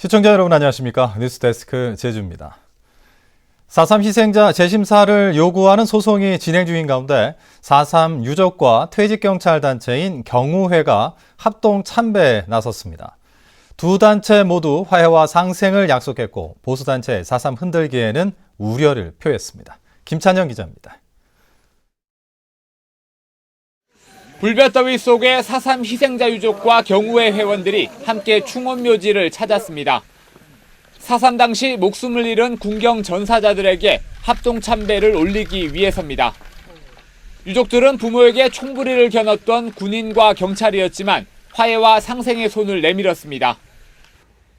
시청자 여러분 안녕하십니까? 뉴스데스크 제주입니다. 4.3 희생자 재심사를 요구하는 소송이 진행 중인 가운데 4.3 유족과 퇴직경찰단체인 경우회가 합동 참배에 나섰습니다. 두 단체 모두 화해와 상생을 약속했고 보수단체 4.3 흔들기에는 우려를 표했습니다. 김찬영 기자입니다. 불볕더위 속에 4.3 희생자 유족과 경우회 회원들이 함께 충원묘지를 찾았습니다. 4.3 당시 목숨을 잃은 군경 전사자들에게 합동 참배를 올리기 위해서입니다. 유족들은 부모에게 총부리를 겨눴던 군인과 경찰이었지만 화해와 상생의 손을 내밀었습니다.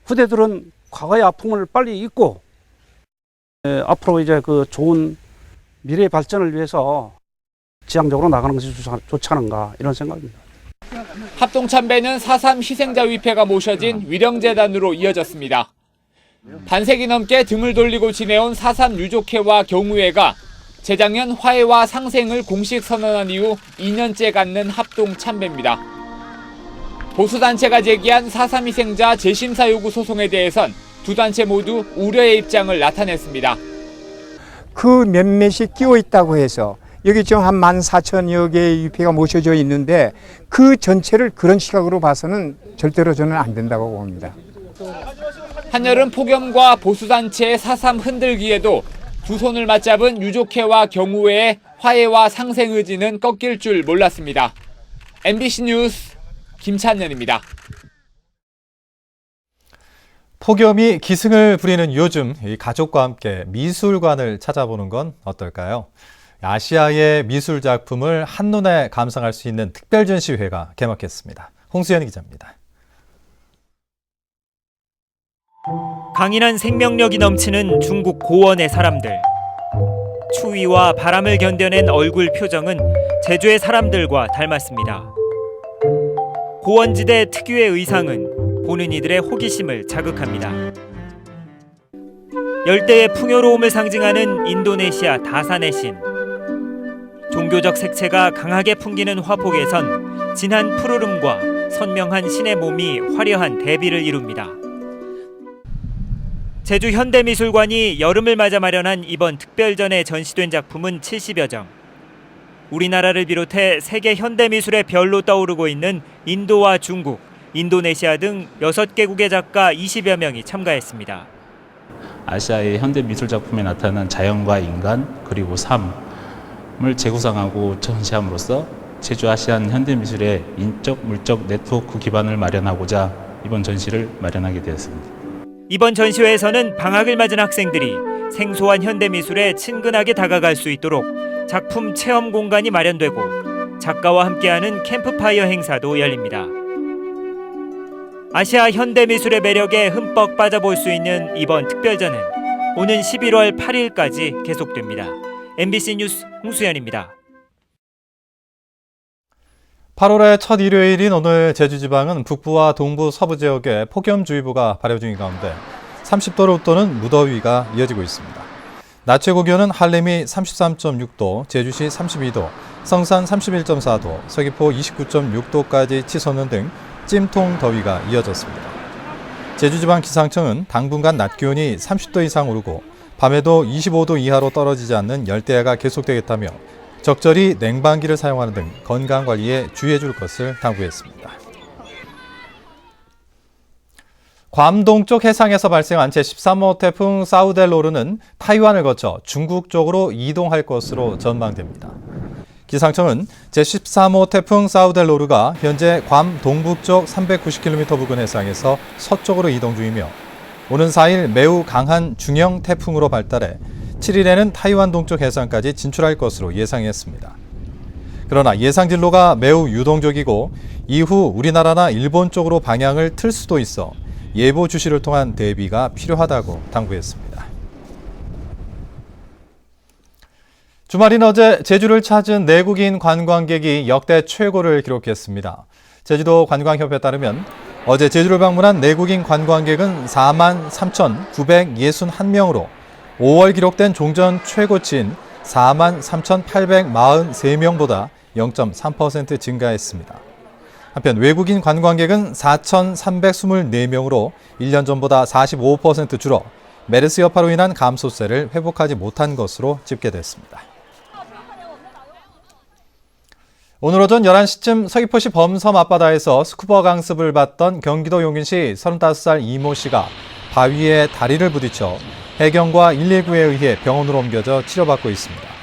후대들은 과거의 아픔을 빨리 잊고 앞으로 이제 그 좋은 미래 발전을 위해서 지향적으로 나가는 것이 좋지 않은가 이런 생각입니다. 합동 참배는 4.3 희생자 위패가 모셔진 위령재단으로 이어졌습니다. 반세기 넘게 등을 돌리고 지내온 4.3 유족회와 경우회가 재작년 화해와 상생을 공식 선언한 이후 2년째 갖는 합동 참배입니다. 보수단체가 제기한 4.3 희생자 재심사 요구 소송에 대해선 두 단체 모두 우려의 입장을 나타냈습니다. 그 몇몇이 끼어 있다고 해서 여기 지금 한 14,000여 개의 위패가 모셔져 있는데 그 전체를 그런 시각으로 봐서는 절대로 저는 안 된다고 봅니다. 한여름 폭염과 보수단체의 4.3 흔들기에도 두 손을 맞잡은 유족회와 경우회의 화해와 상생 의지는 꺾일 줄 몰랐습니다. MBC 뉴스 김찬년입니다. 폭염이 기승을 부리는 요즘 가족과 함께 미술관을 찾아보는 건 어떨까요? 아시아의 미술 작품을 한눈에 감상할 수 있는 특별전시회가 개막했습니다. 홍수연 기자입니다. 강인한 생명력이 넘치는 중국 고원의 사람들. 추위와 바람을 견뎌낸 얼굴 표정은 제주의 사람들과 닮았습니다. 고원지대 특유의 의상은 보는 이들의 호기심을 자극합니다. 열대의 풍요로움을 상징하는 인도네시아 다산의 신. 종교적 색채가 강하게 풍기는 화폭에선 진한 푸르름과 선명한 신의 몸이 화려한 대비를 이룹니다. 제주 현대미술관이 여름을 맞아 마련한 이번 특별전에 전시된 작품은 70여 점. 우리나라를 비롯해 세계 현대미술의 별로 떠오르고 있는 인도와 중국, 인도네시아 등 6개국의 작가 20여 명이 참가했습니다. 아시아의 현대미술 작품에 나타난 자연과 인간 그리고 삶을 재구상하고 전시함으로써 제주 아시안 현대미술의 인적, 물적 네트워크 기반을 마련하고자 이번 전시를 마련하게 되었습니다. 이번 전시회에서는 방학을 맞은 학생들이 생소한 현대미술에 친근하게 다가갈 수 있도록 작품 체험 공간이 마련되고 작가와 함께하는 캠프파이어 행사도 열립니다. 아시아 현대미술의 매력에 흠뻑 빠져볼 수 있는 이번 특별전은 오는 11월 8일까지 계속됩니다. MBC 뉴스 홍수연입니다. 8월의 첫 일요일인 오늘 제주지방은 북부와 동부 서부 지역에 폭염주의보가 발효 중인 가운데 30도를 웃도는 무더위가 이어지고 있습니다. 낮 최고 기온은 한림이 33.6도, 제주시 32도, 성산 31.4도, 서귀포 29.6도까지 치솟는 등 찜통 더위가 이어졌습니다. 제주지방기상청은 당분간 낮 기온이 30도 이상 오르고 밤에도 25도 이하로 떨어지지 않는 열대야가 계속되겠다며 적절히 냉방기를 사용하는 등 건강관리에 주의해 줄 것을 당부했습니다. 괌 동쪽 해상에서 발생한 제13호 태풍 사우델로르는 타이완을 거쳐 중국 쪽으로 이동할 것으로 전망됩니다. 기상청은 제13호 태풍 사우델로르가 현재 괌 동북쪽 390km 부근 해상에서 서쪽으로 이동 중이며 오는 4일 매우 강한 중형 태풍으로 발달해 7일에는 타이완 동쪽 해상까지 진출할 것으로 예상했습니다. 그러나 예상 진로가 매우 유동적이고 이후 우리나라나 일본 쪽으로 방향을 틀 수도 있어 예보 주시를 통한 대비가 필요하다고 당부했습니다. 주말인 어제 제주를 찾은 내국인 관광객이 역대 최고를 기록했습니다. 제주도 관광협회에 따르면 어제 제주를 방문한 내국인 관광객은 43,961명으로 5월 기록된 종전 최고치인 43,843명보다 0.3% 증가했습니다. 한편 외국인 관광객은 4,324명으로 1년 전보다 45% 줄어 메르스 여파로 인한 감소세를 회복하지 못한 것으로 집계됐습니다. 오늘 오전 11시쯤 서귀포시 범섬 앞바다에서 스쿠버 강습을 받던 경기도 용인시 35살 이모 씨가 바위에 다리를 부딪혀 해경과 119에 의해 병원으로 옮겨져 치료받고 있습니다.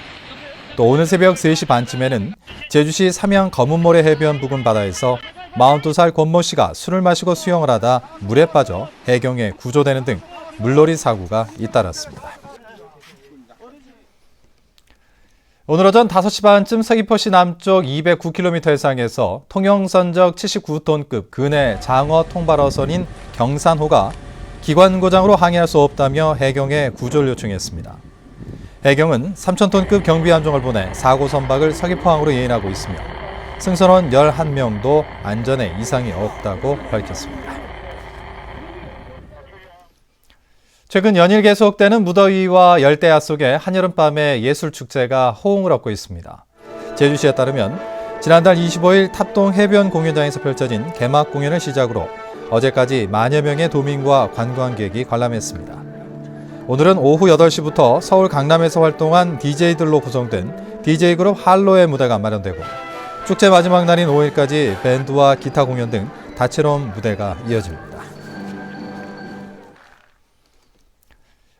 또 오늘 새벽 3시 반쯤에는 제주시 삼양 검은모래 해변 부근 바다에서 42살 권모 씨가 술을 마시고 수영을 하다 물에 빠져 해경에 구조되는 등 물놀이 사고가 잇따랐습니다. 오늘 오전 5시 반쯤 서귀포시 남쪽 209km 해상에서 통영선적 79톤급 근해 장어 통발어선인 경산호가 기관 고장으로 항해할 수 없다며 해경에 구조를 요청했습니다. 해경은 3,000톤급 경비함정을 보내 사고 선박을 서귀포항으로 예인하고 있으며 승선원 11명도 안전에 이상이 없다고 밝혔습니다. 최근 연일 계속되는 무더위와 열대야 속에 한여름밤의 예술축제가 호응을 얻고 있습니다. 제주시에 따르면 지난달 25일 탑동 해변 공연장에서 펼쳐진 개막 공연을 시작으로 어제까지 만여 명의 도민과 관광객이 관람했습니다. 오늘은 오후 8시부터 서울 강남에서 활동한 DJ들로 구성된 DJ그룹 할로의 무대가 마련되고 축제 마지막 날인 5일까지 밴드와 기타 공연 등 다채로운 무대가 이어집니다.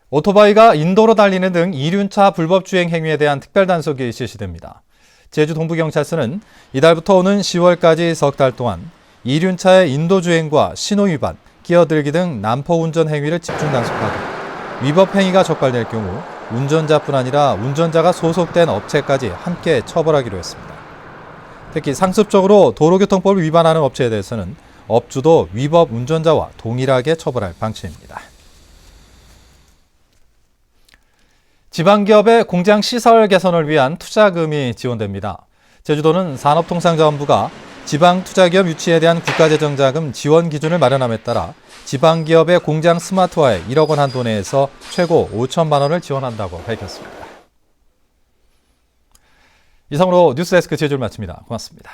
오토바이가 인도로 달리는 등 이륜차 불법 주행 행위에 대한 특별 단속이 실시됩니다. 제주 동부경찰서는 이달부터 오는 10월까지 석 달 동안 이륜차의 인도 주행과 신호 위반, 끼어들기 등 난폭 운전 행위를 집중 단속하고 위법 행위가 적발될 경우 운전자뿐 아니라 운전자가 소속된 업체까지 함께 처벌하기로 했습니다. 특히 상습적으로 도로교통법을 위반하는 업체에 대해서는 업주도 위법 운전자와 동일하게 처벌할 방침입니다. 지방기업의 공장 시설 개선을 위한 투자금이 지원됩니다. 제주도는 산업통상자원부가 지방투자기업 유치에 대한 국가재정자금 지원 기준을 마련함에 따라 지방기업의 공장 스마트화에 1억 원 한도 내에서 최고 5천만 원을 지원한다고 밝혔습니다. 이상으로 뉴스데스크 제주를 마칩니다. 고맙습니다.